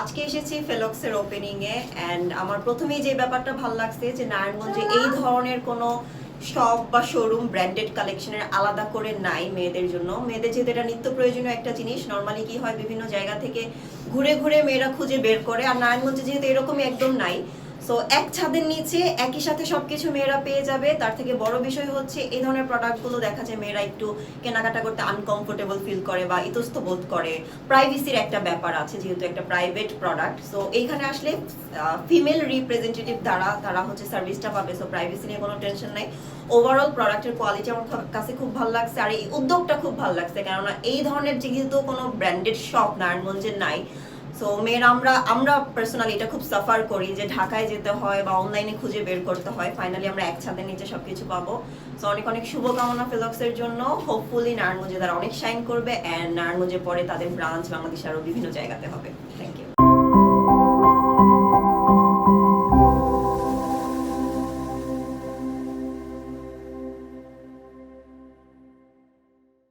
আজকে এসেছি ফেলক্সের opening A and আমার প্রথমেই যে ব্যাপারটা ভালো লাগছে যে নারায়ণগঞ্জে এই ধরনের কোনো শপ বা শোরুম ব্র্যান্ডেড কালেকশনের আলাদা করে নাই মেয়েদের জন্য। মেয়েদের যেহেতু এটা নিত্য প্রয়োজনীয় একটা জিনিস, নর্মালি কি হয় বিভিন্ন জায়গা থেকে ঘুরে ঘুরে মেয়েরা খুঁজে বের করে, আর নারায়ণগঞ্জে যেহেতু এরকমই একদম নাই, সো এক ছাদের নিচে একই সাথে সবকিছু মেয়েরা পেয়ে যাবে। তার থেকে বড় বিষয় হচ্ছে এই ধরনের প্রোডাক্টগুলো দেখা যায় মেয়েরা একটু কেনাকাটা করতে আনকমফোর্টেবল ফিল করে বা ইতস্ত বোধ করে, প্রাইভেসির একটা ব্যাপার আছে যেহেতু একটা প্রাইভেট প্রোডাক্ট। সো এইখানে আসলে ফিমেল রিপ্রেজেন্টেটিভ দ্বারা তারা হচ্ছে সার্ভিসটা পাবে, সো প্রাইভেসি নিয়ে কোনো টেনশন নাই। ওভারঅল প্রোডাক্টের কোয়ালিটি আমার কাছে খুব ভালো লাগছে, আর এই উদ্যোগটা খুব ভালো লাগছে, কেননা এই ধরনের যেহেতু কোনো ব্র্যান্ডেড শপ নারায়ণগঞ্জে নাই। সো মেয়েরা আমরা পার্সোনালি এটা খুব সাফার করি যে ঢাকায় যেতে হয় বা অনলাইনে খুঁজে বের করতে হয়, ফাইনালি আমরা এক ছাদের নিচে সবকিছু পাবো। সো অনেক অনেক শুভকামনা ফেলক্সের জন্য। হোপফুলি নারায়ণগঞ্জে তারা অনেক শাইন করবে, অ্যান্ড নারায়ণগঞ্জে পরে তাদের ব্রাঞ্চ বাংলাদেশে আরো বিভিন্ন জায়গাতে হবে। Thank you.